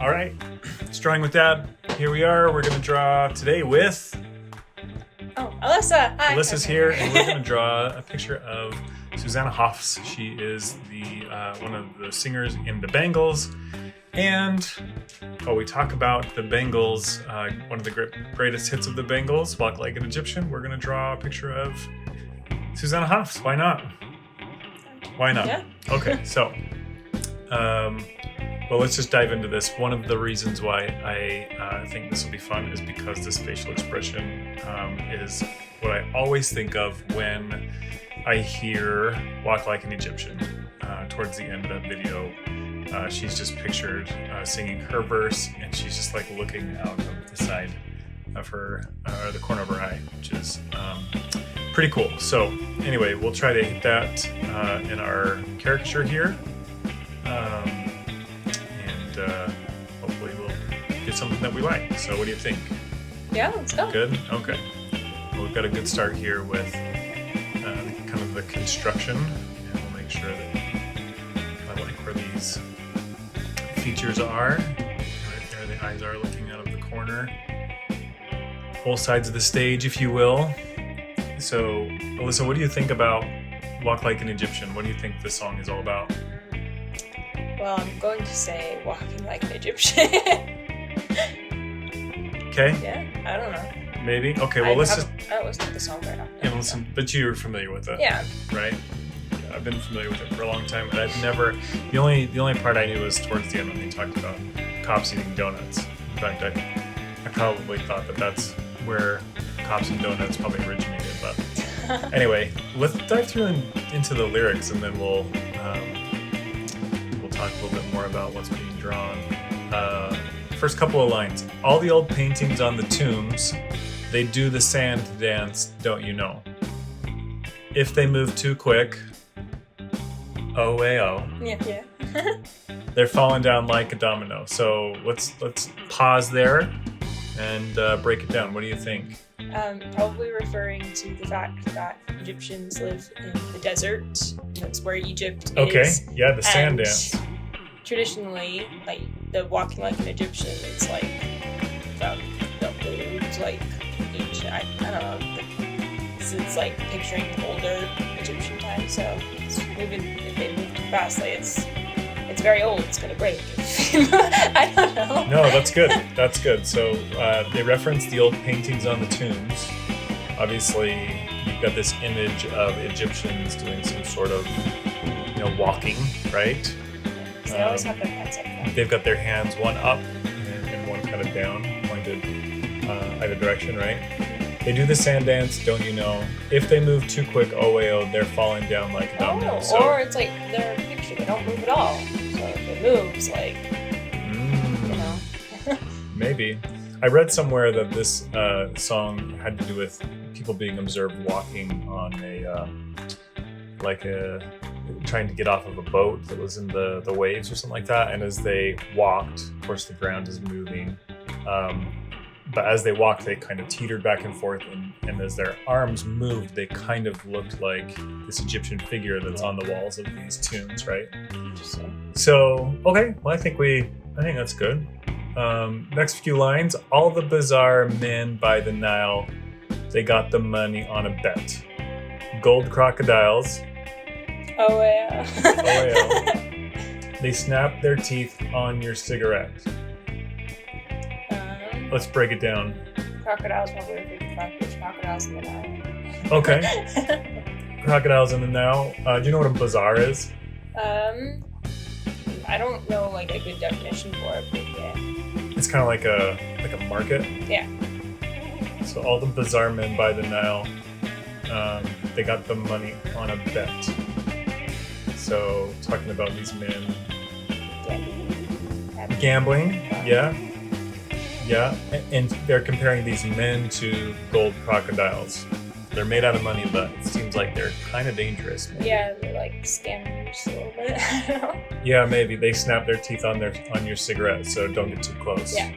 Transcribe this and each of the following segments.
All right, it's Drawing with Dad. Here we are. We're going to draw today with... Alyssa. Hi. Alyssa's here, and we're going to draw a picture of Susanna Hoffs. She is the one of the singers in the Bangles. And while we talk about the Bangles, one of the greatest hits of the Bangles, Walk Like an Egyptian, we're going to draw a picture of Susanna Hoffs. Why not? Why not? Yeah. Okay, so... well, let's just dive into this. One of the reasons why I think this will be fun is because this facial expression is what I always think of when I hear Walk Like an Egyptian. Towards the end of that video, she's just pictured singing her verse, and she's just like looking out of the side of her, the corner of her eye, which is pretty cool. So anyway, we'll try to hit that in our caricature here. Hopefully we'll get something that we like. So what do you think? Yeah, let's go. Good? Okay. Well, we've got a good start here with kind of the construction. And we'll make sure that I like where these features are. Right there, the eyes are looking out of the corner. Both sides of the stage, if you will. So, Alyssa, what do you think about Walk Like an Egyptian? What do you think this song is all about? Well, I'm going to say Walking Like an Egyptian. Okay. Yeah, I don't know. Maybe. Okay. Well, let's just. I don't listen to the song very often. Yeah, listen, but you're familiar with it. Yeah. Right. Yeah, I've been familiar with it for a long time, and I've never. The only part I knew was towards the end when they talked about cops eating donuts. In fact, I probably thought that that's where cops and donuts probably originated. But anyway, let's dive through into the lyrics, and then we'll talk a little bit more about what's being drawn. First couple of lines. All the old paintings on the tombs, they do the sand dance, don't you know? If they move too quick, oh way oh. Yeah. They're falling down like a domino. So let's pause there and break it down. What do you think? Probably referring to the fact that Egyptians live in the desert. That's where Egypt is. Okay, yeah, the sand And dance. Traditionally, like the Walking Like an Egyptian, it's like the old, like ancient. I don't know. It's like picturing older Egyptian times. So if they move too fast, like it's very old. It's gonna break. I don't know. No, that's good. That's good. So they reference the old paintings on the tombs. Obviously, you've got this image of Egyptians doing some sort of, walking, right? They always have their hands up. They've got their hands one up and one kind of down, pointed either direction, right? They do the sand dance, don't you know? If they move too quick, oh way oh, they're falling down like a domino. Or it's like they're picture, they don't move at all. So if it moves, like, Maybe. I read somewhere that this song had to do with people being observed walking on trying to get off of a boat that was in the waves or something like that. And as they walked, of course the ground is moving. But as they walked, they kind of teetered back and forth. And as their arms moved, they kind of looked like this Egyptian figure that's on the walls of these tombs, right? Interesting. So, okay. Well, I think that's good. Next few lines. All the bazaar men by the Nile, they got the money on a bet. Gold crocodiles. Oh yeah. They snap their teeth on your cigarette. Let's break it down. Crocodiles, probably thinking factors. Crocodiles in the Nile. Okay. Crocodiles in the Nile. Do you know what a bazaar is? I don't know like a good definition for it, but yeah. It's kind of like a market. Yeah. So all the bazaar men by the Nile, they got the money on a bet. So talking about these men gambling, yeah, and they're comparing these men to gold crocodiles. They're made out of money, but it seems like they're kind of dangerous. Maybe. Yeah, they're like scammers a little bit. I don't know. Yeah, maybe they snap their teeth on your cigarette, so don't get too close. Yeah.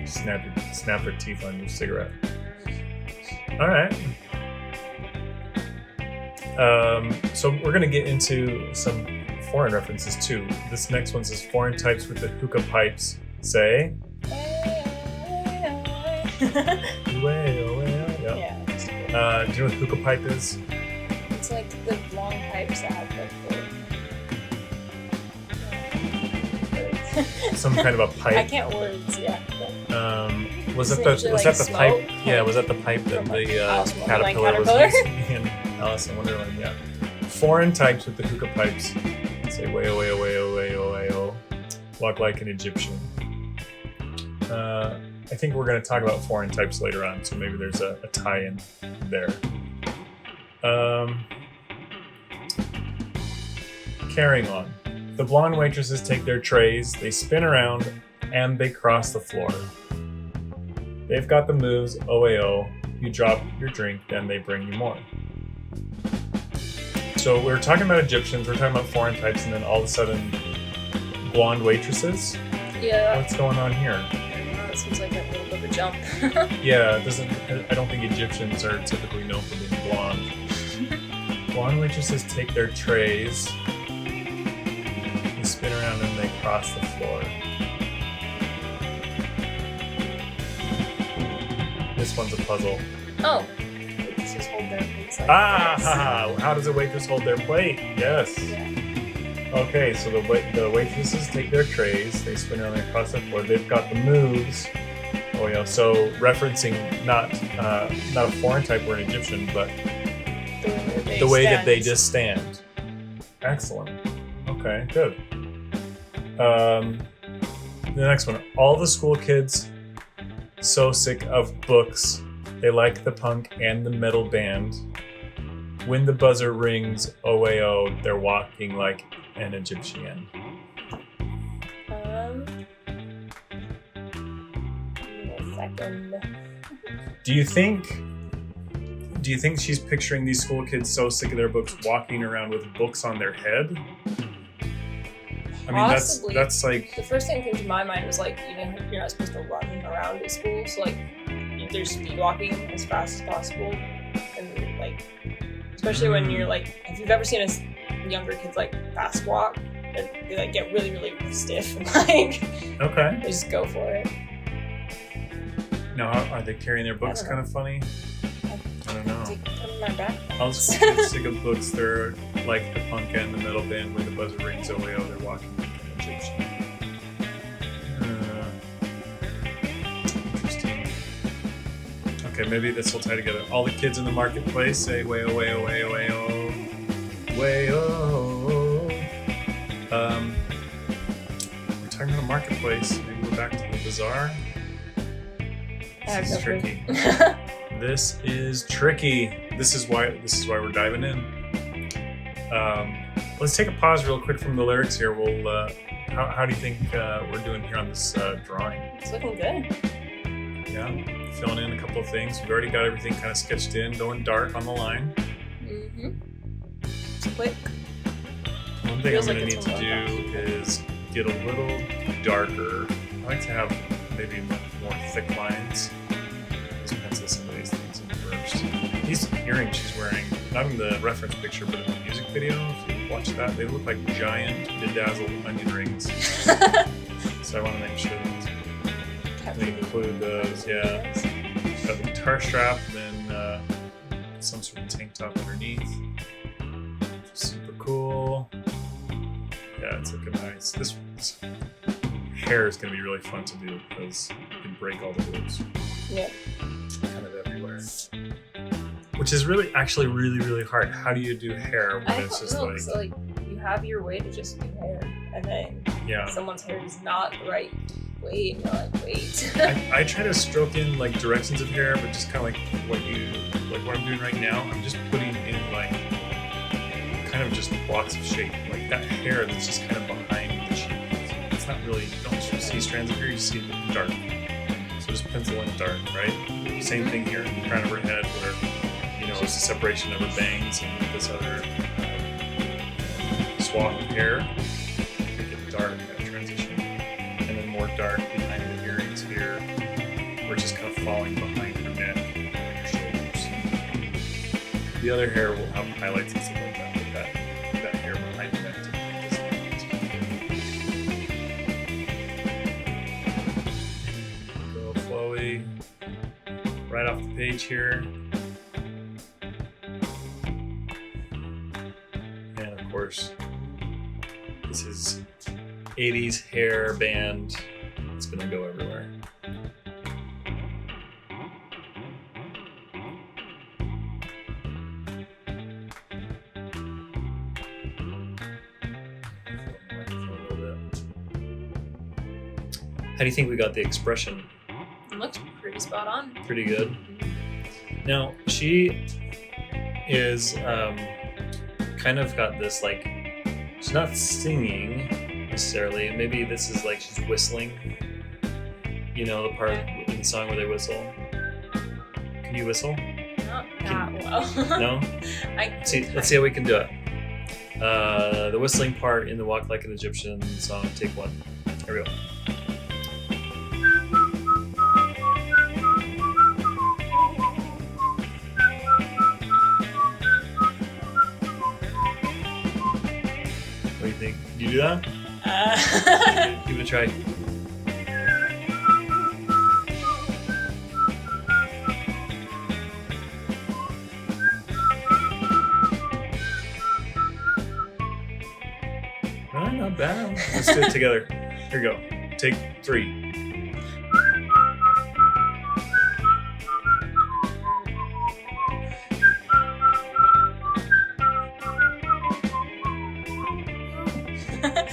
Snap their teeth on your cigarette. All right. So we're gonna get into some foreign references too. This next one says foreign types with the hookah pipes Say. Yeah. Way, oh, way, oh, yeah. Yeah. Do you know what hookah pipe is? It's like the long pipes that have like Some kind of a pipe. I can't words, yeah. Was Isn't that it usually, the like, pipe? smoke? Yeah, was that the pipe that From, like, the Alice in caterpillar was Wonderland using in Alice in Wonderland? Yeah. Foreign types with the hookah pipes say way oh way oh way oh way oh way oh. Walk like an Egyptian. I think we're going to talk about foreign types later on, so maybe there's a tie-in there. Carrying on. The blonde waitresses take their trays, they spin around, and they cross the floor. They've got the moves, OAO. You drop your drink, then they bring you more. So we're talking about Egyptians, we're talking about foreign types, and then all of a sudden, blonde waitresses? Yeah. What's going on here? It seems like a little bit of a jump. Yeah, I don't think Egyptians are typically known for being blonde. Blonde waitresses take their trays, they spin around, and they cross the floor. This one's a puzzle. Oh. Let's just hold their plates like How does a waitress hold their plate? Yes. Yeah. Okay, so the waitresses take their trays, they spin around and cross the floor. They've got the moves. Oh yeah, so referencing not a foreign type or an Egyptian, but the way that they just stand. Excellent. Okay, good. The next one. All the school kids so sick of books. They like the punk and the metal band. When the buzzer rings, OAO, they're walking like an Egyptian. Give me a second. Do you think she's picturing these school kids so sick of their books walking around with books on their head? I mean, Possibly. that's like... The first thing that came to my mind was like, even if you're not supposed to run around at school, so like they're speed walking as fast as possible, and like, especially when you're like, if you've ever seen younger kids like fast walk, they like get really really stiff and like Okay. they just go for it. Now, are they carrying their books kind of funny? I don't know. Take them in my backpack. All the school kids sick of books. They're like the punk and the metal band. When the buzzer rings, OAO, they're walking like an Egyptian. Interesting. Okay, maybe this will tie together. All the kids in the marketplace say way oh way oh way oh way oh way oh. We're talking about a marketplace. Maybe we're back to the bazaar. This is tricky. This is tricky. This is why we're diving in. Let's take a pause real quick from the lyrics here. We'll how do you think we're doing here on this drawing? It's looking good. Yeah, filling in a couple of things. We've already got everything kind of sketched in, going dark on the line. It's quick. One thing I'm going to need to do is get a little darker. I like to have maybe more thick lines. Let's pencil some of these things in first. These earrings she's wearing, not in the reference picture, but in the music video, if you watch that, they look like giant bedazzled onion rings. So I want to make sure that they include those. Yeah, got the guitar strap, and then some sort of tank top underneath. Super cool. Yeah, it's looking nice. This hair is going to be really fun to do because you can break all the loops. Yeah. Kind of everywhere. Which is actually really hard. How do you do hair when it's just like... So like you have your way to just do hair, and then someone's hair is not the right way, and you're like, wait. I try to stroke in like directions of hair, but just kind of like what I'm doing right now. I'm just putting in like kind of just blocks of shape, like that hair that's just kind of behind the cheek. It's not really, you don't see strands of hair, you see it dark. So just pencil in dark, right? Same thing here in the crown of her head where, it's a separation of her bangs and this other swath of hair. Make it dark, that transition. And then more dark behind the earrings here, where it's just kind of falling behind her neck and her shoulders. The other hair will have highlights and stuff like that, but that hair behind the neck to make this half the page here. And of course, this is 80s hair band. It's gonna go everywhere. How do you think we got the expression? It looks pretty spot on. Pretty good. Now, she is kind of got this, like, she's not singing necessarily. Maybe this is like she's whistling. You know, the part in the song where they whistle. Can you whistle? Not that well. No? Let's see how we can do it. The whistling part in the Walk Like an Egyptian song, take one. Here we go. What do you think? Did you do that? Give it a try. No, not bad. Let's do it together. Here we go. Take 3.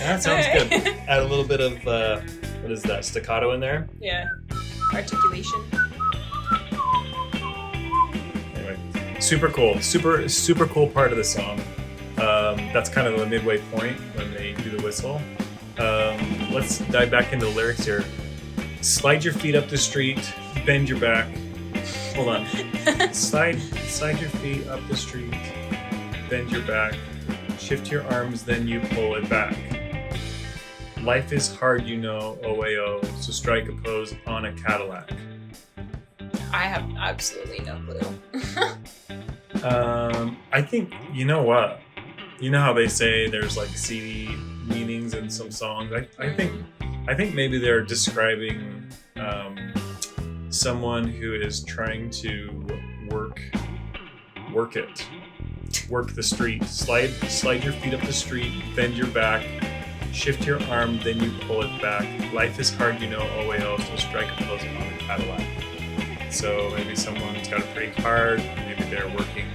That sounds good. Add a little bit of, what is that, staccato in there? Yeah. Articulation. Anyway, super cool. Super cool part of the song. That's kind of the midway point when they do the whistle. Let's dive back into the lyrics here. Slide your feet up the street, bend your back. Hold on. Slide your feet up the street, bend your back. Shift your arms, then you pull it back. Life is hard, you know, OAO, so strike a pose on a Cadillac. I have absolutely no clue. I think, you know what? You know how they say there's like CD meanings in some songs? I think maybe they're describing someone who is trying to work it. Work the street. Slide your feet up the street, bend your back, shift your arm, then you pull it back. Life is hard, you know, OAO, so strike a pose on a Cadillac. So maybe someone's got it pretty hard, maybe they're working,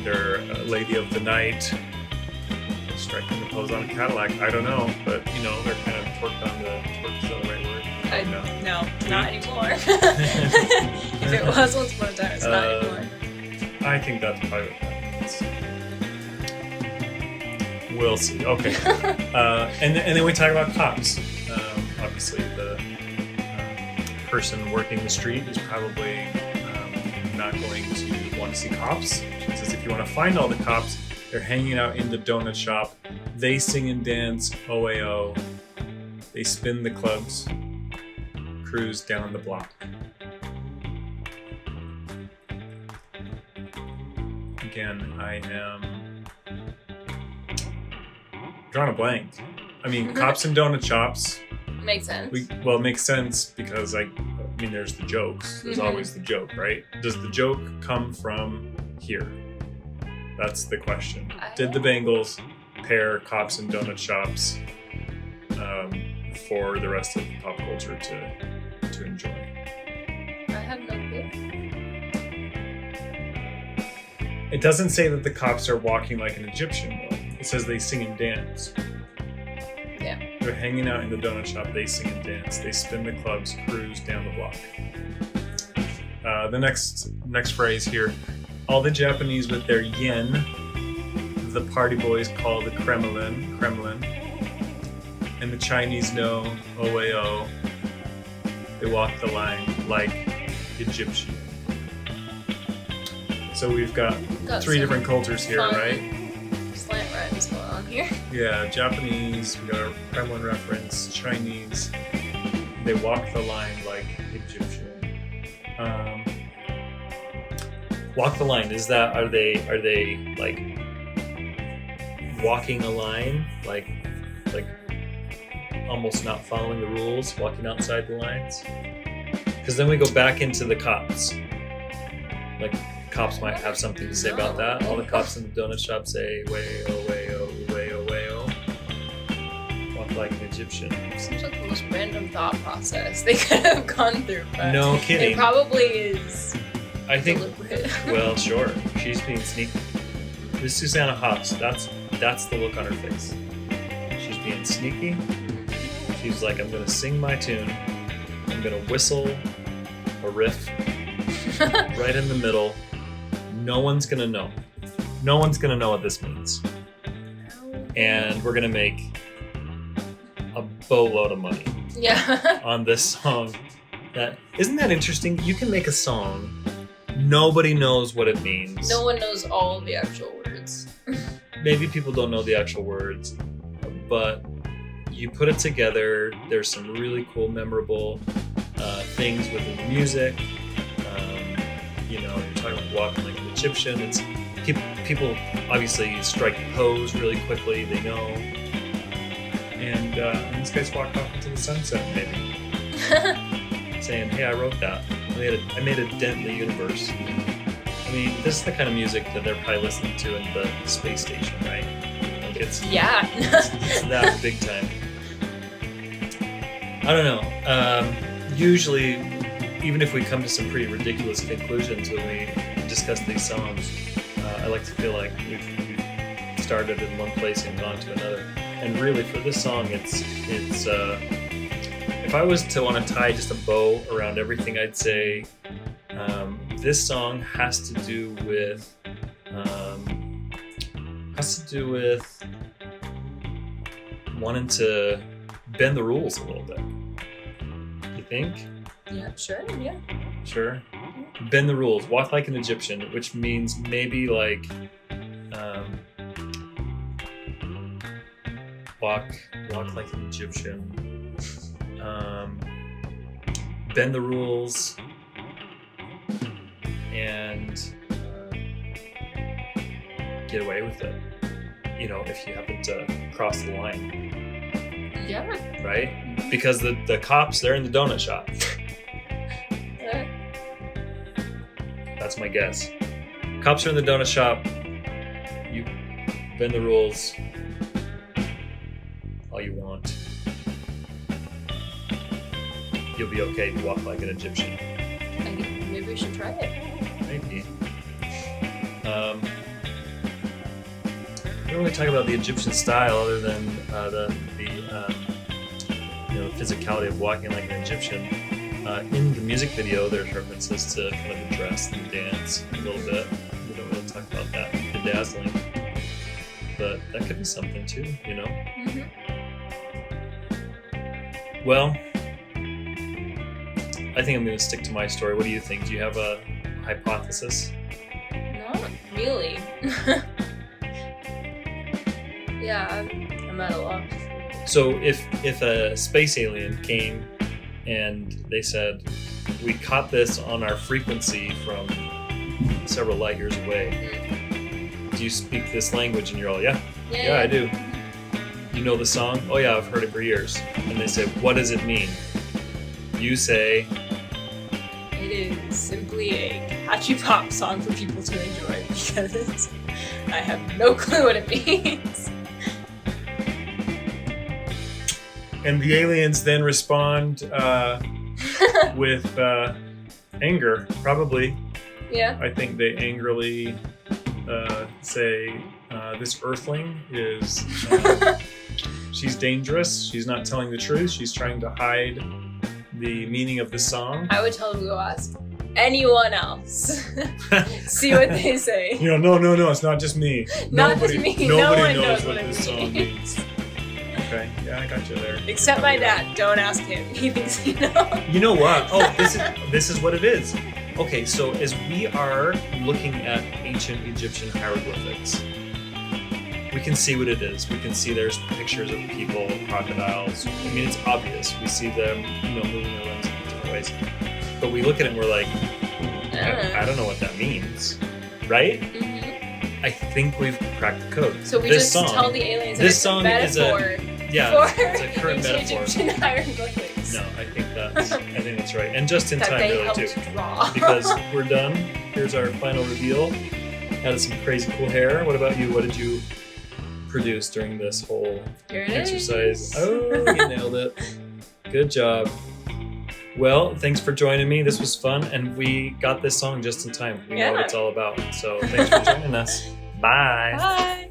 they're a lady of the night, striking the pose on a Cadillac. I don't know, but you know, they're kind of twerked is that the right word? No, not anymore. If it was once upon a time, it's not anymore. I think that's probably what that means. We'll see. Okay. And then we talk about cops. Obviously, the person working the street is probably not going to want to see cops. It says if you want to find all the cops, they're hanging out in the donut shop. They sing and dance, OAO. They spin the clubs, cruise down the block. Again, I am drawing a blank. I mean, cops and donut shops. Makes sense. It makes sense because there's the jokes. There's always the joke, right? Does the joke come from here? That's the question. Did the Bangles pair cops and donut shops for the rest of the pop culture to enjoy? I have no clue. It doesn't say that the cops are walking like an Egyptian, though. It says they sing and dance. Yeah. They're hanging out in the donut shop, they sing and dance. They spin the clubs, cruise down the block. The next phrase here. All the Japanese with their yen, the party boys call the Kremlin. And the Chinese know, OAO, they walk the line like Egyptian. So we've got 3 different cultures here, right? Slant rhymes going on here. Yeah, Japanese, we got a Kremlin reference, Chinese, they walk the line like Egyptian. Walk the line, are they like walking a line, like almost not following the rules, walking outside the lines? Because then we go back into the cops. Like cops might have something to say about that. All the cops in the donut shop say, "Way oh way oh way oh way oh." Walk like an Egyptian. Seems like the most random thought process they could have gone through. But No kidding. it probably is. I think. Deliberate. Well, sure. She's being sneaky. This Susanna Hoffs. That's the look on her face. She's being sneaky. She's like, I'm gonna sing my tune. I'm gonna whistle a riff right in the middle. No one's gonna know. No one's gonna know what this means. And we're gonna make a boatload of money Yeah. on this song. Isn't that interesting? You can make a song. Nobody knows what it means. No one knows all of the actual words. Maybe people don't know the actual words, but you put it together. There's some really cool, memorable things within the music. You're talking about walking like an Egyptian. It's people obviously strike the pose really quickly. They know, and these guys walk off into the sunset, maybe, saying, "Hey, I wrote that. I made a dent in the universe." I mean, this is the kind of music that they're probably listening to in the space station, right? Like it's that big time. I don't know. Usually, even if we come to some pretty ridiculous conclusions when we discuss these songs, I like to feel like we've started in one place and gone to another. And really, for this song, it's if I was to want to tie just a bow around everything, I'd say this song has to do with wanting to bend the rules a little bit. You think? Yeah, sure, yeah. Sure. Bend the rules. Walk like an Egyptian, which means maybe like walk like an Egyptian. Bend the rules and get away with it. If you happen to cross the line. Yeah. Right? Because the cops, they're in the donut shop. That's my guess. Cops are in the donut shop. You bend the rules all you want. You'll be okay if you walk like an Egyptian. Maybe we should try it. Maybe. We don't really talk about the Egyptian style other than the physicality of walking like an Egyptian. In the music video, there's references to kind of the dress and the dance a little bit. We don't really talk about that bedazzling, but that could be something too, Mm-hmm. Well, I think I'm going to stick to my story. What do you think? Do you have a hypothesis? Not really. Yeah, I'm at a loss. So if a space alien came and they said, we caught this on our frequency from several light years away, do you speak this language? And you're all, yeah, I do. You know the song? Oh yeah, I've heard it for years. And they say, what does it mean? You say, it is simply a catchy pop song for people to enjoy because I have no clue what it means. And the aliens then respond with anger, probably. Yeah. I think they angrily say, this earthling is, she's dangerous. She's not telling the truth. She's trying to hide the meaning of the song. I would tell them to go ask anyone else. See what they say. No, it's not just me. Not just me. Nobody No one knows what what this song means. Okay, yeah, I got you there. Except my dad. Don't ask him. He thinks he knows. You know what? Oh, this is what it is. Okay, so as we are looking at ancient Egyptian hieroglyphics, we can see what it is. We can see there's pictures of people, crocodiles. I mean, it's obvious. We see them, moving their limbs in different ways. But we look at it and we're like, I don't know what that means, right? Mm-hmm. I think we've cracked the code. So we this just song, tell the aliens this that song it's a metaphor it's a current for metaphor. Egyptian hieroglyphics. No, I think that's right. And just in that time, they really, helped too. draw. Because we're done. Here's our final reveal. Had some crazy cool hair. What about you? What did you produce during this whole Here it exercise? is. Oh, you nailed it. Good job. Well, thanks for joining me. This was fun, and we got this song just in time. We know what it's all about. So thanks for joining us. Bye. Bye.